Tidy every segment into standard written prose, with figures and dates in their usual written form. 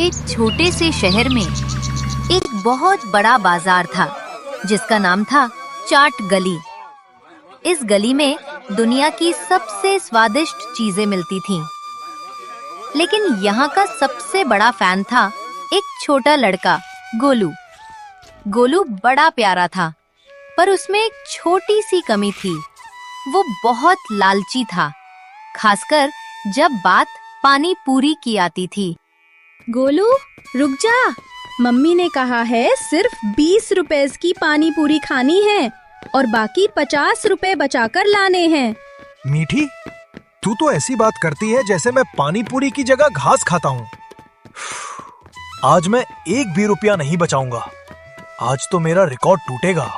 एक छोटे से शहर में एक बहुत बड़ा बाजार था जिसका नाम था चाट गली। इस गली में दुनिया की सबसे स्वादिष्ट चीजें मिलती थीं। लेकिन यहाँ का सबसे बड़ा फैन था एक छोटा लड़का गोलू। गोलू बड़ा प्यारा था, पर उसमें एक छोटी सी कमी थी। वो बहुत लालची था, खासकर जब बात पानी पूरी की आती थी। गोलू रुक जा, मम्मी ने कहा है सिर्फ 20 रुपए की पानी पूरी खानी है और बाकी 50 रुपए बचाकर लाने हैं। मीठी, तू तो ऐसी बात करती है जैसे मैं पानी पूरी की जगह घास खाता हूँ। आज मैं एक भी रुपया नहीं बचाऊंगा। आज तो मेरा रिकॉर्ड टूटेगा।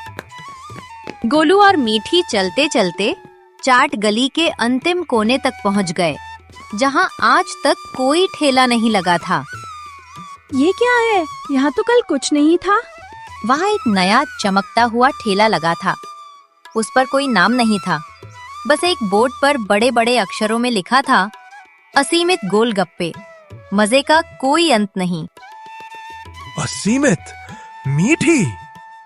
गोलू और मीठी चलते चलते चाट गली के अंतिम कोने तक पहुंच गए, जहां आज तक कोई ठेला नहीं लगा था। ये क्या है? यहाँ तो कल कुछ नहीं था। वहाँ एक नया चमकता हुआ ठेला लगा था। उस पर कोई नाम नहीं था, बस एक बोर्ड पर बड़े बड़े अक्षरों में लिखा था, असीमित गोलगप्पे, मजे का कोई अंत नहीं। असीमित? मीठी,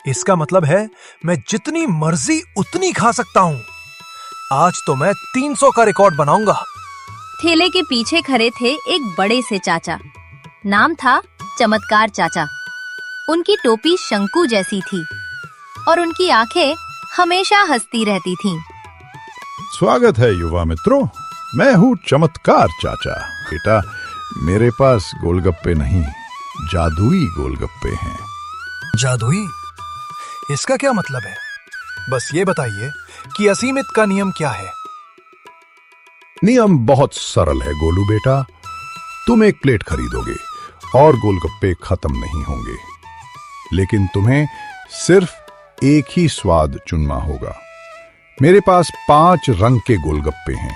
इसका मतलब है मैं जितनी मर्जी उतनी खा सकता हूँ। आज तो मैं 300 का रिकॉर्ड बनाऊंगा। ठेले के पीछे खड़े थे एक बड़े से चाचा। नाम था चमत्कार चाचा। उनकी टोपी शंकु जैसी थी और उनकी आंखें हमेशा हंसती रहती थीं। स्वागत है युवा मित्रों, मैं हूँ चमत्कार चाचा। बेटा, मेरे पास गोलगप्पे नहीं, जादुई गोलगप्पे हैं। जादुई? इसका क्या मतलब है? बस ये बताइए कि असीमित का नियम क्या है? नियम बहुत सरल है गोलू बेटा। तुम एक प्लेट खरीदोगे और गोलगप्पे खत्म नहीं होंगे, लेकिन तुम्हें सिर्फ एक ही स्वाद चुनना होगा। मेरे पास 5 रंग के गोलगप्पे हैं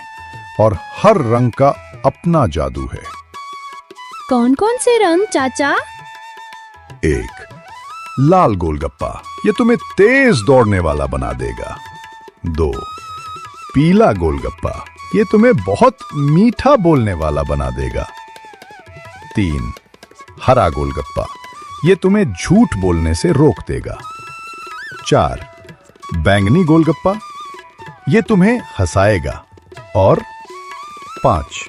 और हर रंग का अपना जादू है। कौन कौन से रंग चाचा? 1, लाल गोलगप्पा, ये तुम्हें तेज दौड़ने वाला बना देगा। 2, पीला गोलगप्पा, ये तुम्हें बहुत मीठा बोलने वाला बना देगा। 3, हरा गोलगप्पा, ये तुम्हें झूठ बोलने से रोक देगा। 4, बैंगनी गोलगप्पा, ये तुम्हें हंसाएगा। और 5,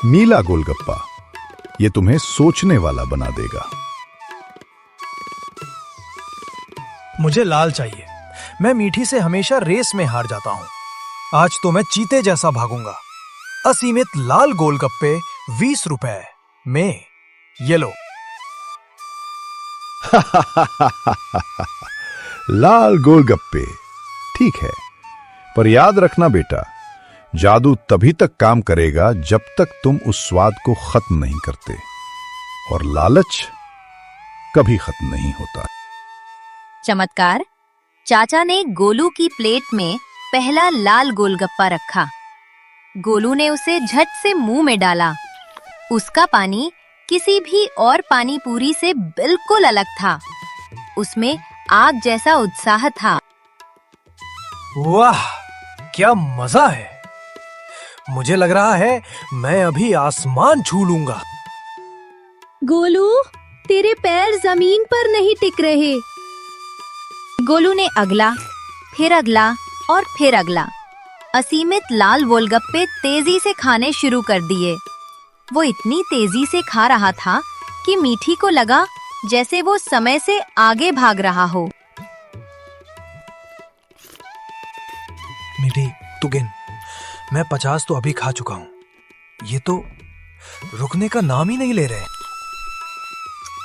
नीला गोलगप्पा, ये तुम्हें सोचने वाला बना देगा। मुझे लाल चाहिए। मैं मीठी से हमेशा रेस में हार जाता हूँ। आज तो मैं चीते जैसा भागूंगा। असीमित लाल गोलगप्पे 20 रुपए में। ये लो। लाल गोलगप्पे, ठीक है, पर याद रखना बेटा, जादू तभी तक काम करेगा जब तक तुम उस स्वाद को खत्म नहीं करते, और लालच कभी खत्म नहीं होता। चमत्कार चाचा ने गोलू की प्लेट में पहला लाल गोलगप्पा रखा। गोलू ने उसे झट से मुंह में डाला। उसका पानी किसी भी और पानी पूरी से बिल्कुल अलग था। उसमें आग जैसा उत्साह था। वाह, क्या मजा है! मुझे लग रहा है मैं अभी आसमान छू लूंगा। गोलू, तेरे पैर जमीन पर नहीं टिक रहे। गोलू ने अगला, फिर अगला और फिर अगला असीमित लाल गोलगप्पे तेजी से खाने शुरू कर दिए। वो इतनी तेजी से खा रहा था कि मीठी को लगा जैसे वो समय से आगे भाग रहा हो। मीठी, तू गिन। मैं 50 तो अभी खा चुका हूँ। ये तो रुकने का नाम ही नहीं ले रहे।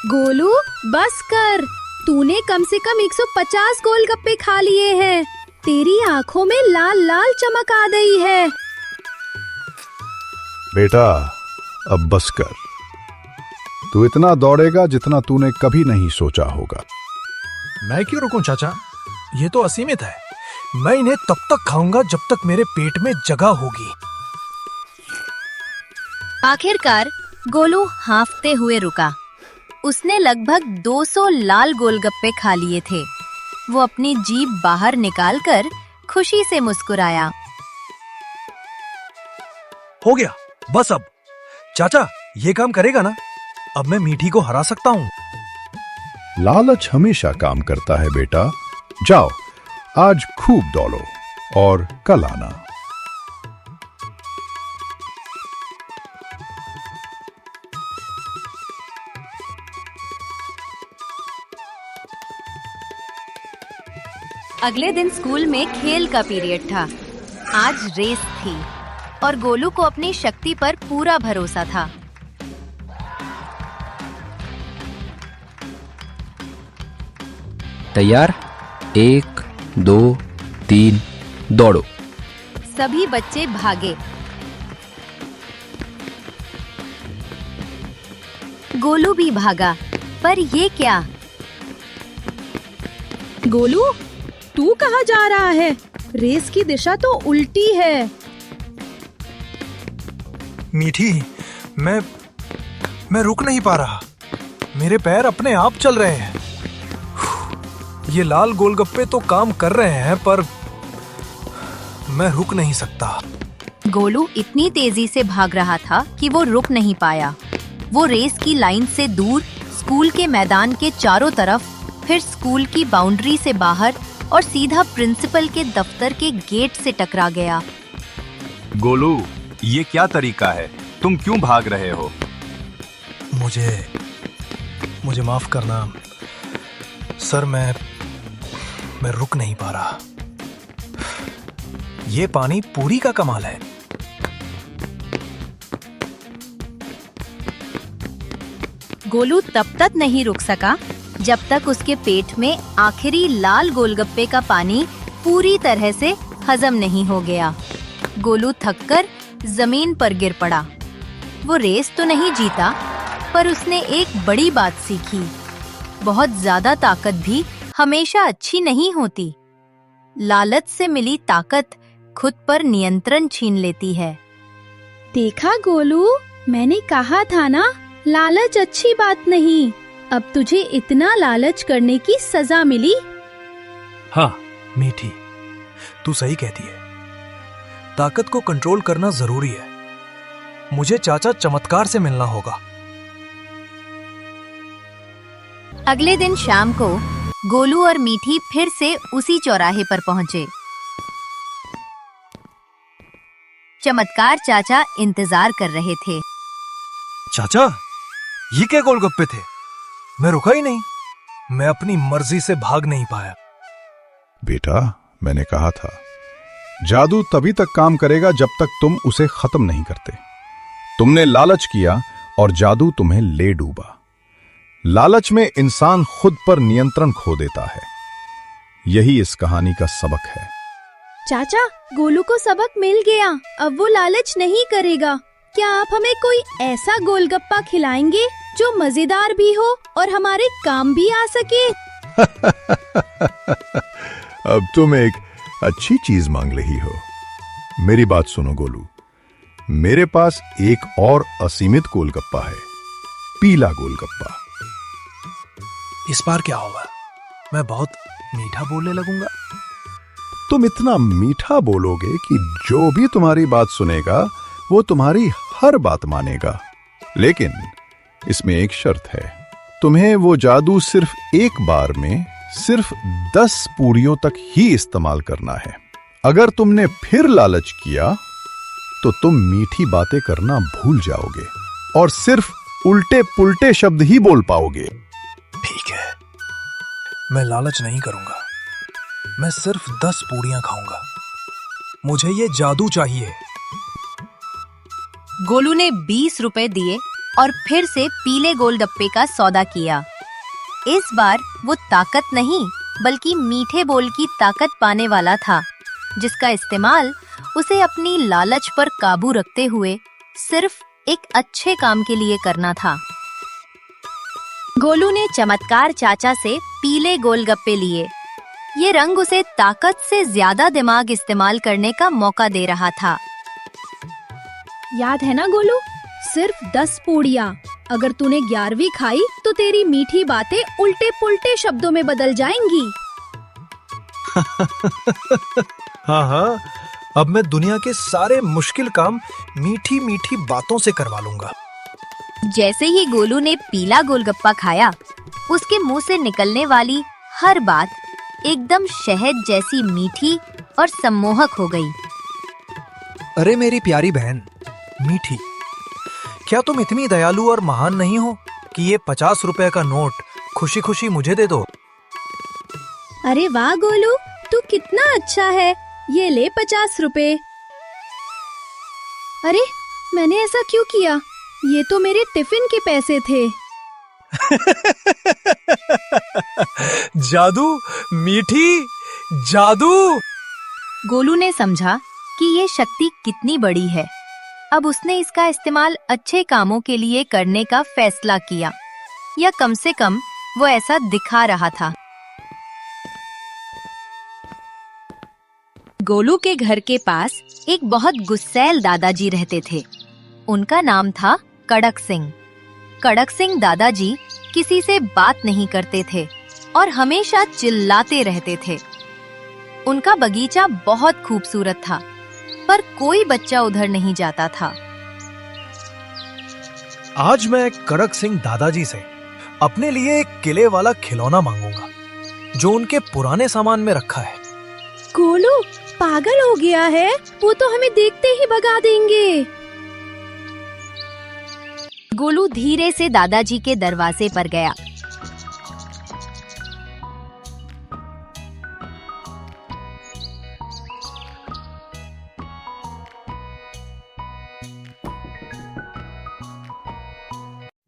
गोलू, बस कर। तूने कम से कम 150 गोलगप्पे खा लिए हैं। तेरी आंखों में लाल लाल चमक आ गई है। बेटा, अब बस कर। तू इतना दौड़ेगा जितना तूने कभी नहीं सोचा होगा। मैं क्यों रुकूं चाचा? ये तो असीमित है। मैं इन्हें तब तक खाऊंगा जब तक मेरे पेट में जगह होगी। आखिरकार गोलू हांफते हुए रुका। उसने लगभग 200 लाल गोलगप्पे खा लिए थे। वो अपनी जीभ बाहर निकालकर खुशी से मुस्कुराया। हो गया, बस अब। चाचा, ये काम करेगा ना? अब मैं मीठी को हरा सकता हूँ। लालच हमेशा काम करता है बेटा। जाओ, आज खूब दौड़ो और कल आना। अगले दिन स्कूल में खेल का पीरियड था। आज रेस थी और गोलू को अपनी शक्ति पर पूरा भरोसा था। तैयार? 1, 2, 3, दौड़ो। सभी बच्चे भागे। गोलू भी भागा, पर ये क्या? गोलू, तू कहाँ जा रहा है? रेस की दिशा तो उल्टी है। मीठी, मैं रुक नहीं पा रहा। मेरे पैर अपने आप चल रहे हैं। ये लाल गोलगप्पे तो काम कर रहे हैं, पर मैं रुक नहीं सकता। गोलू इतनी तेजी से भाग रहा था कि वो रुक नहीं पाया। वो रेस की लाइन से दूर, स्कूल के मैदान के चारों तरफ, फिर स्कूल की बाउंड्री से बाहर और सीधा प्रिंसिपल के दफ्तर के गेट से टकरा गया। गोलू, ये क्या तरीका है? तुम क्यों भाग रहे हो? मुझे माफ करना सर, मैं रुक नहीं पा रहा। ये पानी पूरी का कमाल है। गोलू तब तक नहीं रुक सका जब तक उसके पेट में आखिरी लाल गोलगप्पे का पानी पूरी तरह से हजम नहीं हो गया। गोलू थककर जमीन पर गिर पड़ा। वो रेस तो नहीं जीता, पर उसने एक बड़ी बात सीखी। बहुत ज्यादा ताकत भी हमेशा अच्छी नहीं होती। लालच से मिली ताकत खुद पर नियंत्रण छीन लेती है। देखा गोलू, मैंने कहा था ना, लालच अच्छी बात नहीं। अब तुझे इतना लालच करने की सजा मिली। हाँ मीठी, तू सही कहती है। ताकत को कंट्रोल करना जरूरी है। मुझे चाचा चमत्कार से मिलना होगा। अगले दिन शाम को गोलू और मीठी फिर से उसी चौराहे पर पहुंचे। चमत्कार चाचा इंतजार कर रहे थे। चाचा, ये क्या गोलगप्पे थे? मैं रुका ही नहीं। मैं अपनी मर्जी से भाग नहीं पाया। बेटा, मैंने कहा था, जादू तभी तक काम करेगा जब तक तुम उसे खत्म नहीं करते। तुमने लालच किया और जादू तुम्हें ले डूबा। लालच में इंसान खुद पर नियंत्रण खो देता है। यही इस कहानी का सबक है। चाचा, गोलू को सबक मिल गया। अब वो लालच नहीं करेगा। क्या आप हमें कोई ऐसा गोलगप्पा खिलाएंगे जो मजेदार भी हो और हमारे काम भी आ सके? अब तुम एक अच्छी चीज मांग रही हो। मेरी बात सुनो गोलू, मेरे पास एक और असीमित गोलगप्पा है, पीला गोलगप्पा। इस बार क्या होगा? मैं बहुत मीठा बोलने लगूंगा। तुम इतना मीठा बोलोगे कि जो भी तुम्हारी बात सुनेगा वो तुम्हारी हर बात मानेगा। लेकिन इसमें एक शर्त है, तुम्हें वो जादू सिर्फ एक बार में सिर्फ 10 पूरियों तक ही इस्तेमाल करना है। अगर तुमने फिर लालच किया तो तुम मीठी बातें करना भूल जाओगे और सिर्फ उल्टे पुल्टे शब्द ही बोल पाओगे। ठीक है, मैं लालच नहीं करूंगा। मैं सिर्फ 10 पूरियां खाऊंगा। मुझे ये जादू चाहिए। गोलू ने 20 रुपए दिए और फिर से पीले गोलगप्पे का सौदा किया। इस बार वो ताकत नहीं बल्कि मीठे बोल की ताकत पाने वाला था, जिसका इस्तेमाल उसे अपनी लालच पर काबू रखते हुए सिर्फ एक अच्छे काम के लिए करना था। गोलू ने चमत्कार चाचा से पीले गोलगप्पे लिए। ये रंग उसे ताकत से ज्यादा दिमाग इस्तेमाल करने का मौका दे रहा था। याद है ना गोलू, सिर्फ 10 पूड़ियाँ। अगर तूने 11वीं खाई तो तेरी मीठी बातें उल्टे पुल्टे शब्दों में बदल जाएंगी। हाँ हाँ, अब मैं दुनिया के सारे मुश्किल काम मीठी मीठी बातों से करवा लूंगा। जैसे ही गोलू ने पीला गोलगप्पा खाया, उसके मुंह से निकलने वाली हर बात एकदम शहद जैसी मीठी और सम्मोहक हो गई। अरे मेरी प्यारी बहन मीठी, क्या तुम इतनी दयालु और महान नहीं हो कि ये 50 रुपए का नोट खुशी खुशी मुझे दे दो? अरे वाह गोलू, तू कितना अच्छा है। ये ले 50 रुपए। अरे मैंने ऐसा क्यों किया? ये तो मेरे टिफिन के पैसे थे। जादू मीठी, जादू। गोलू ने समझा कि ये शक्ति कितनी बड़ी है। अब उसने इसका इस्तेमाल अच्छे कामों के लिए करने का फैसला किया, या कम से कम वो ऐसा दिखा रहा था। गोलू के घर के पास एक बहुत गुस्सैल दादाजी रहते थे। उनका नाम था कड़क सिंह। कड़क सिंह दादाजी किसी से बात नहीं करते थे और हमेशा चिल्लाते रहते थे। उनका बगीचा बहुत खूबसूरत था, पर कोई बच्चा उधर नहीं जाता था। आज मैं कड़क सिंह दादाजी से अपने लिए एक किले वाला खिलौना मांगूंगा, जो उनके पुराने सामान में रखा है। गोलू पागल हो गया है, वो तो हमें देखते ही भगा देंगे। गोलू धीरे से दादाजी के दरवाजे पर गया।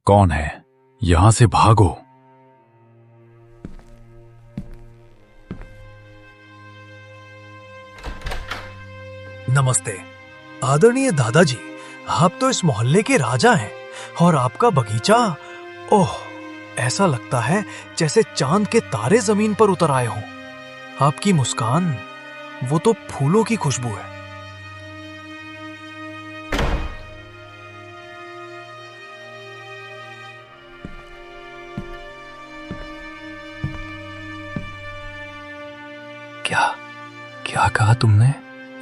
कौन है? यहां से भागो। नमस्ते आदरणीय दादाजी, आप तो इस मोहल्ले के राजा हैं और आपका बगीचा, ओह, ऐसा लगता है जैसे चांद के तारे जमीन पर उतर आए हों। आपकी मुस्कान, वो तो फूलों की खुशबू है। क्या क्या कहा तुमने?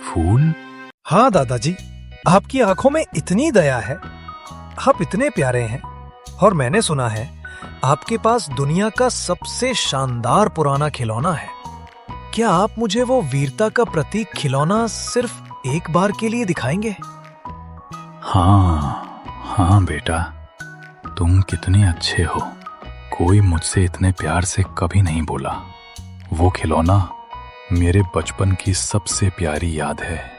फूल? हाँ दादाजी, आपकी आंखों में इतनी दया है, आप इतने प्यारे हैं, और मैंने सुना है आपके पास दुनिया का सबसे शानदार पुराना खिलौना है। क्या आप मुझे वो वीरता का प्रतीक खिलौना सिर्फ एक बार के लिए दिखाएंगे? हाँ बेटा, तुम कितने अच्छे हो। कोई मुझसे इतने प्यार से कभी नहीं बोला। वो खिलौना मेरे बचपन की सबसे प्यारी याद है।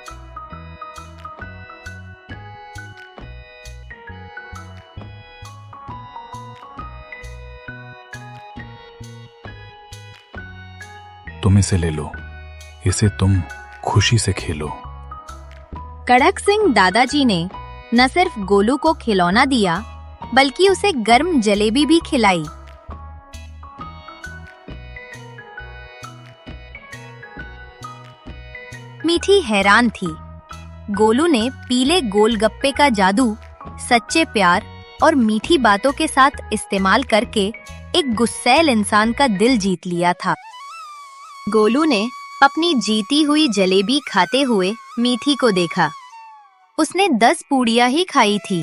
तुम इसे ले लो, इसे तुम खुशी से खेलो। कड़क सिंह दादाजी ने न सिर्फ गोलू को खिलौना दिया, बल्कि उसे गर्म जलेबी भी खिलाई। मीठी हैरान थी। गोलू ने पीले गोलगप्पे का जादू सच्चे प्यार और मीठी बातों के साथ इस्तेमाल करके एक गुस्सैल इंसान का दिल जीत लिया था। गोलू ने अपनी जीती हुई जलेबी खाते हुए मीठी को देखा। उसने 10 पूड़ियां ही खाई थी।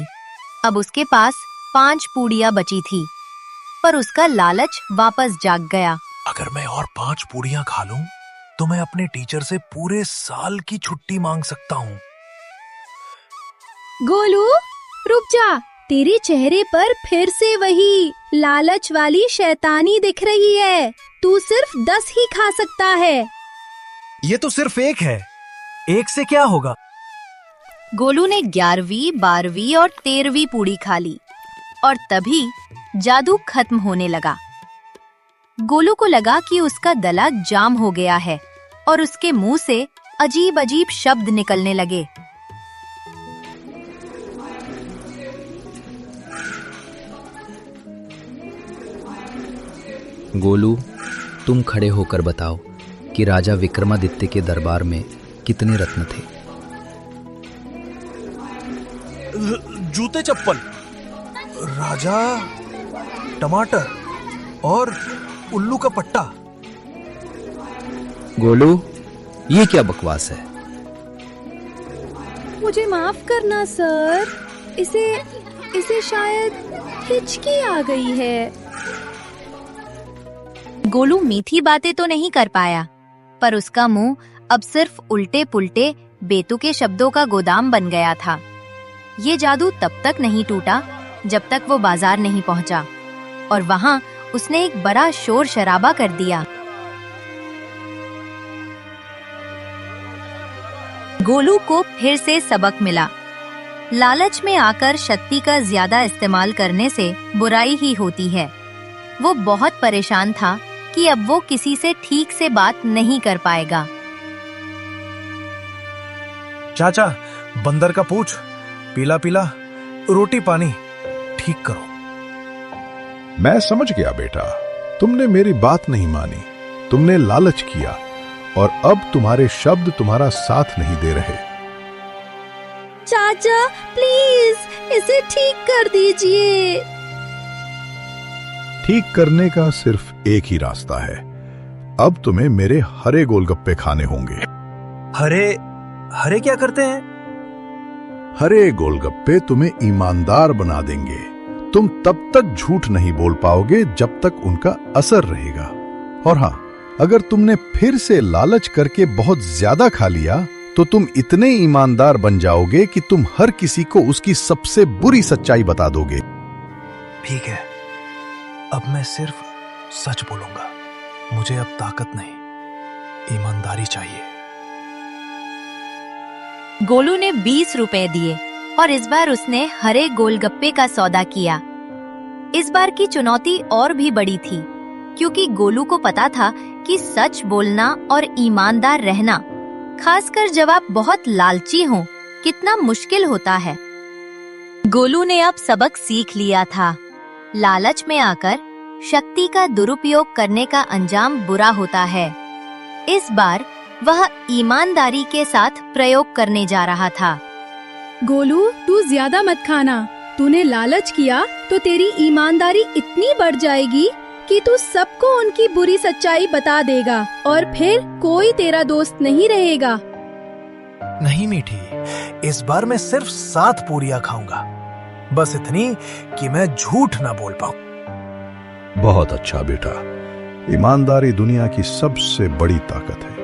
अब उसके पास 5 पूड़ियां बची थी, पर उसका लालच वापस जाग गया। अगर मैं और 5 पूड़ियां खा लूं, तो मैं अपने टीचर से पूरे साल की छुट्टी मांग सकता हूँ। गोलू रुक जा, तेरे चेहरे पर फिर से वही लालच वाली शैतानी दिख रही है। तू सिर्फ 10 ही खा सकता है। ये तो सिर्फ एक है, एक से क्या होगा? गोलू ने 11वीं, 12वीं और 13वीं पूड़ी खा ली, और तभी जादू खत्म होने लगा। गोलू को लगा कि उसका गला जाम हो गया है और उसके मुंह से अजीब अजीब शब्द निकलने लगे। गोलू, तुम खड़े होकर बताओ कि राजा विक्रमादित्य के दरबार में कितने रत्न थे? जूते चप्पल, राजा, टमाटर और उल्लू का पट्टा। गोलू, ये क्या बकवास है? मुझे माफ करना सर, इसे इसे शायद हिचकी आ गई है। गोलू मीठी बातें तो नहीं कर पाया, पर उसका मुंह अब सिर्फ उल्टे पुल्टे बेतुके शब्दों का गोदाम बन गया था। ये जादू तब तक नहीं टूटा जब तक वो बाजार नहीं पहुंचा, और वहां उसने एक बड़ा शोर शराबा कर दिया। गोलू को फिर से सबक मिला। लालच में आकर शक्ति का ज्यादा इस्तेमाल करने से बुराई ही होती है। वो बहुत परेशान था कि अब वो किसी से ठीक से बात नहीं कर पाएगा। चाचा, बंदर का पूछ, पीला पीला, रोटी पानी ठीक करो। मैं समझ गया बेटा, तुमने मेरी बात नहीं मानी, तुमने लालच किया और अब तुम्हारे शब्द तुम्हारा साथ नहीं दे रहे। चाचा प्लीज इसे ठीक कर दीजिए। ठीक करने का सिर्फ एक ही रास्ता है। अब तुम्हें मेरे हरे गोलगप्पे खाने होंगे। हरे हरे क्या करते हैं? हरे गोलगप्पे तुम्हें ईमानदार बना देंगे। तुम तब तक झूठ नहीं बोल पाओगे जब तक उनका असर रहेगा। और हाँ, अगर तुमने फिर से लालच करके बहुत ज्यादा खा लिया तो तुम इतने ईमानदार बन जाओगे कि तुम हर किसी को उसकी सबसे बुरी सच्चाई बता दोगे। ठीक है, अब मैं सिर्फ सच बोलूंगा। मुझे अब ताकत नहीं, ईमानदारी चाहिए। गोलू ने 20 रुपए दिए और इस बार उसने हरे गोलगप्पे का सौदा किया। इस बार की चुनौती और भी बड़ी थी, क्योंकि गोलू को पता था कि सच बोलना और ईमानदार रहना, खासकर जब आप बहुत लालची हों, कितना मुश्किल होता है। गोलू ने अब सबक सीख लिया था। लालच में आकर शक्ति का दुरुपयोग करने का अंजाम बुरा होता है। इस बार वह ईमानदारी के साथ प्रयोग करने जा रहा था। गोलू, तू ज्यादा मत खाना। तूने लालच किया तो तेरी ईमानदारी इतनी बढ़ जाएगी कि तू सबको उनकी बुरी सच्चाई बता देगा और फिर कोई तेरा दोस्त नहीं रहेगा। नहीं मीठी, इस बार मैं सिर्फ 7 पूरियां खाऊंगा, बस इतनी कि मैं झूठ ना बोल पाऊं। बहुत अच्छा बेटा, ईमानदारी दुनिया की सबसे बड़ी ताकत है,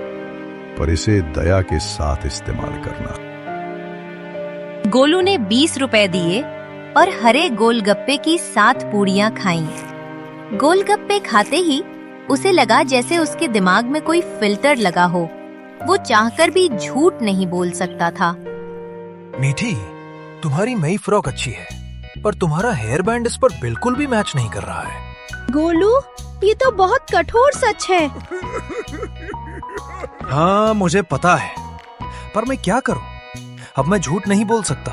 पर इसे दया के साथ इस्तेमाल करना। गोलू ने 20 रुपए दिए और हरे गोलगप्पे की 7 पूरियां खाईं। गोलगप्पे खाते ही उसे लगा जैसे उसके दिमाग में कोई फिल्टर लगा हो। वो चाहकर भी झूठ नहीं बोल सकता था। मीठी, तुम्हारी नई फ्रॉक अच्छी है, पर तुम्हारा हेयर बैंड इस पर बिल्कुल भी मैच नहीं कर रहा है। गोलू, ये तो बहुत कठोर सच है। हाँ, मुझे पता है, पर मैं क्या करूं? अब मैं झूठ नहीं बोल सकता।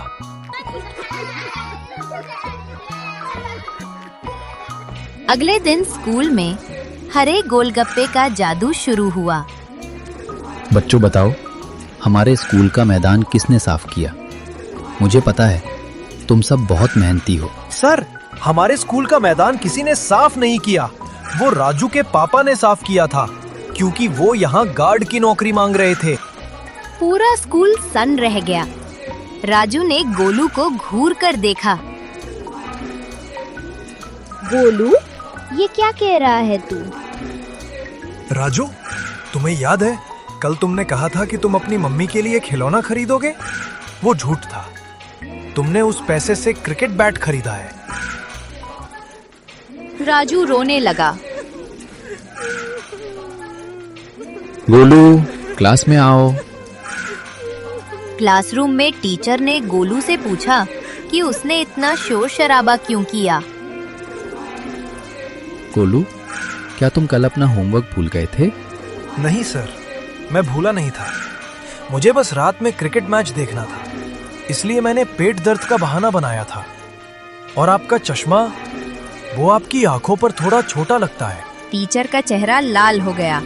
अगले दिन स्कूल में हरे गोलगप्पे का जादू शुरू हुआ। बच्चों बताओ, हमारे स्कूल का मैदान किसने साफ किया? मुझे पता है तुम सब बहुत मेहनती हो। सर, हमारे स्कूल का मैदान किसी ने साफ नहीं किया। वो राजू के पापा ने साफ किया था, क्योंकि वो यहाँ गार्ड की नौकरी मांग रहे थे। पूरा स्कूल सन्न रह गया। राजू ने गोलू को घूर कर देखा। गोलू, ये क्या कह रहा है तू? राजू, तुम्हें याद है कल तुमने कहा था कि तुम अपनी मम्मी के लिए खिलौना खरीदोगे? वो झूठ था। तुमने उस पैसे से क्रिकेट बैट खरीदा है। राजू रोने लगा। गोलू, क्लास में आओ। क्लासरूम में टीचर ने गोलू से पूछा कि उसने इतना शोर शराबा क्यों किया। गोलू, क्या तुम कल अपना होमवर्क भूल गए थे? नहीं सर, मैं भूला नहीं था। मुझे बस रात में क्रिकेट मैच देखना था, इसलिए मैंने पेट दर्द का बहाना बनाया था। और आपका चश्मा, वो आपकी आंखों पर थोड़ा छोटा लगता है। टीचर का चेहरा लाल हो गया।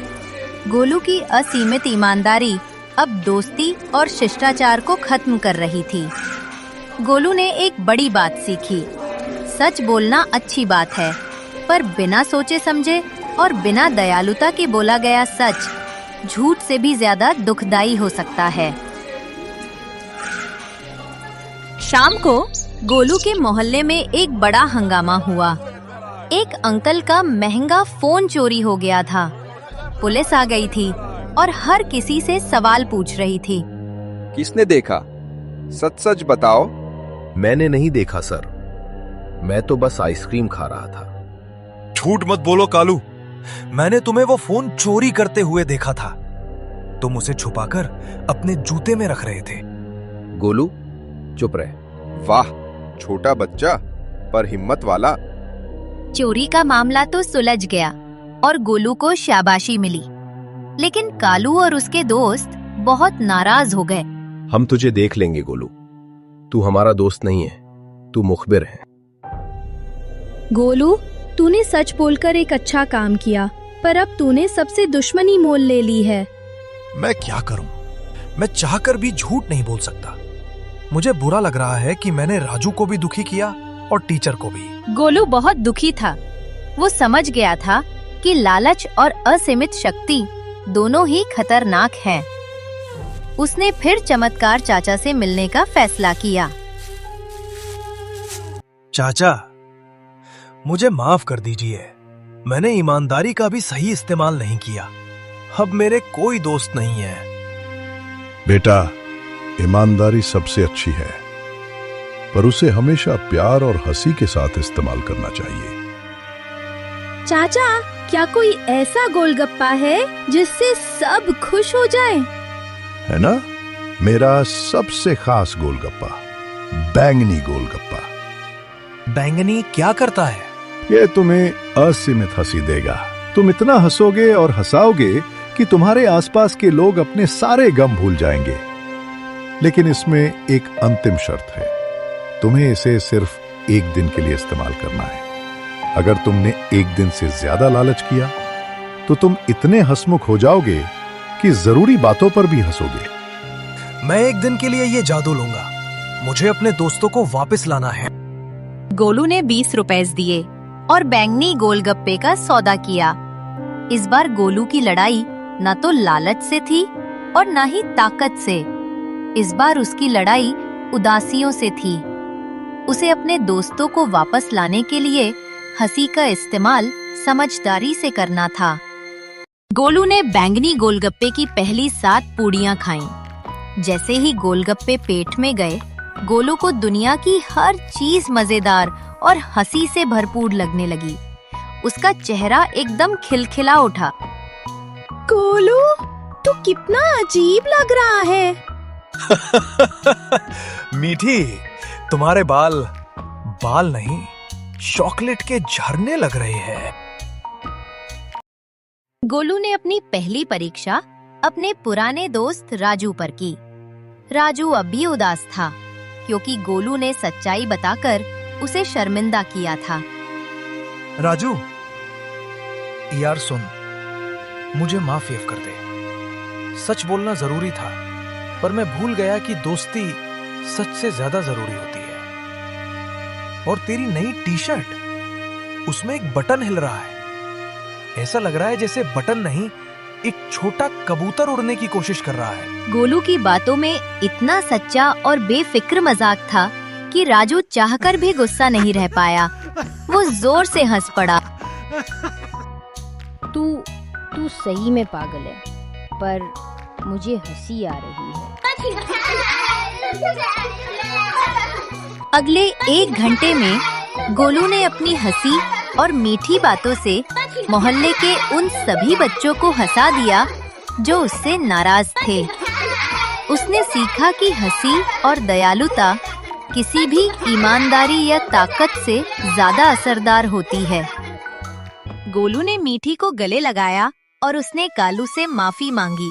गोलू की असीमित ईमानदारी अब दोस्ती और शिष्टाचार को खत्म कर रही थी। गोलू ने एक बड़ी बात सीखी। सच बोलना अच्छी बात है, पर बिना सोचे समझे और बिना दयालुता के बोला गया सच झूठ से भी ज्यादा दुखदाई हो सकता है। शाम को गोलू के मोहल्ले में एक बड़ा हंगामा हुआ। एक अंकल का महंगा फोन चोरी हो गया था। पुलिस आ गई थी और हर किसी से सवाल पूछ रही थी। किसने देखा? सच सच बताओ। मैंने नहीं देखा सर, मैं तो बस आइसक्रीम खा रहा था। झूठ मत बोलो कालू, मैंने तुम्हें वो फोन चोरी करते हुए देखा था। तुम उसे छुपाकर अपने जूते में रख रहे थे। गोलू चुप रहे। वाह, छोटा बच्चा पर हिम्मत वाला। चोरी का मामला तो सुलझ गया और गोलू को शाबाशी मिली, लेकिन कालू और उसके दोस्त बहुत नाराज हो गए। हम तुझे देख लेंगे गोलू, तू हमारा दोस्त नहीं है, तू मुखबिर है। गोलू, तूने सच बोलकर एक अच्छा काम किया, पर अब तूने सबसे दुश्मनी मोल ले ली है। मैं क्या करूं? मैं चाहकर भी झूठ नहीं बोल सकता। मुझे बुरा लग रहा है कि मैंने राजू को भी दुखी किया और टीचर को भी। गोलू बहुत दुखी था। वो समझ गया था कि लालच और असीमित शक्ति दोनों ही खतरनाक हैं। उसने फिर चमत्कार चाचा से मिलने का फैसला किया। चाचा, मुझे माफ कर दीजिए। मैंने ईमानदारी का भी सही इस्तेमाल नहीं किया। अब मेरे कोई दोस्त नहीं है। बेटा, ईमानदारी सबसे अच्छी है, पर उसे हमेशा प्यार और हंसी के साथ इस्तेमाल करना चाहिए। चाचा, क्या कोई ऐसा गोलगप्पा है जिससे सब खुश हो जाएं? है ना, मेरा सबसे खास गोलगप्पा, बैंगनी गोलगप्पा। बैंगनी क्या करता है? ये तुम्हें असीमित हंसी देगा। तुम इतना हंसोगे और हंसाओगे कि तुम्हारे आसपास के लोग अपने सारे गम भूल जाएंगे। लेकिन इसमें एक अंतिम शर्त है, तुम्हें इसे सिर्फ एक दिन के लिए इस्तेमाल करना है। अगर तुमने एक दिन से ज्यादा लालच किया तो तुम इतने हंसमुख हो जाओगे कि जरूरी बातों पर भी हंसोगे। मैं एक दिन के लिए ये जादू लूंगा। मुझे अपने दोस्तों को वापस लाना है। गोलू ने 20 रुपए दिए और बैंगनी गोलगप्पे का सौदा किया। इस बार गोलू की लड़ाई न तो लालच से थी और न ही ताकत से। इस बार उसकी लड़ाई उदासियों से थी। उसे अपने दोस्तों को वापस लाने के लिए हंसी का इस्तेमाल समझदारी से करना था। गोलू ने बैंगनी गोलगप्पे की पहली 7 पूड़ियां खाईं। जैसे ही गोलगप्पे पेट में गए, गोलू को दुनिया की हर चीज मजेदार और हंसी से भरपूर लगने लगी। उसका चेहरा एकदम खिलखिला उठा। गोलू, तू कितना अजीब लग रहा है। मीठी, तुम्हारे बाल नहीं, चॉकलेट के झरने लग रहे हैं। गोलू ने अपनी पहली परीक्षा अपने पुराने दोस्त राजू पर की। राजू अब भी उदास था, क्योंकि गोलू ने सच्चाई बताकर उसे शर्मिंदा किया था। राजू, यार सुन, मुझे माफ कर दे। सच बोलना जरूरी था, पर मैं भूल गया कि दोस्ती सच से ज्यादा जरूरी होती है। और तेरी नई टी-शर्ट, उसमें एक बटन हिल रहा है। ऐसा लग रहा है जैसे बटन नहीं, एक छोटा कबूतर उड़ने की कोशिश कर रहा है। गोलू की बातों में इतना सच्चा और बेफिक्र मजाक था कि राजू चाहकर भी गुस्सा नहीं रह पाया। वो जोर से हंस पड़ा। तू सही में पागल है, पर मुझे हंसी आ रही है। अगले 1 घंटे में गोलू ने अपनी हंसी और मीठी बातों से मोहल्ले के उन सभी बच्चों को हंसा दिया जो उससे नाराज थे। उसने सीखा कि हंसी और दयालुता किसी भी ईमानदारी या ताकत से ज्यादा असरदार होती है। गोलू ने मीठी को गले लगाया और उसने कालू से माफी मांगी।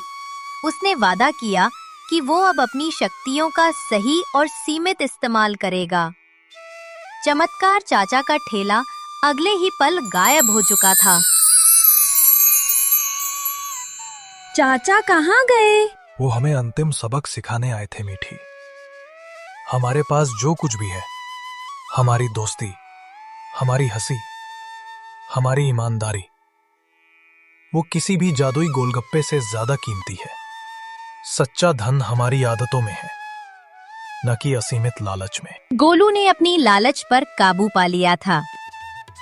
उसने वादा किया कि वो अब अपनी शक्तियों का सही और सीमित इस्तेमाल करेगा। चमत्कार चाचा का ठेला अगले ही पल गायब हो चुका था। चाचा कहाँ गए? वो हमें अंतिम सबक सिखाने आए थे मीठी। हमारे पास जो कुछ भी है, हमारी दोस्ती, हमारी हंसी, हमारी ईमानदारी, वो किसी भी जादुई गोलगप्पे से ज्यादा कीमती है। सच्चा धन हमारी आदतों में है, न कि असीमित लालच में। गोलू ने अपनी लालच पर काबू पा लिया था।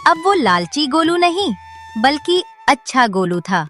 अब वो लालची गोलू नहीं, बल्कि अच्छा गोलू था।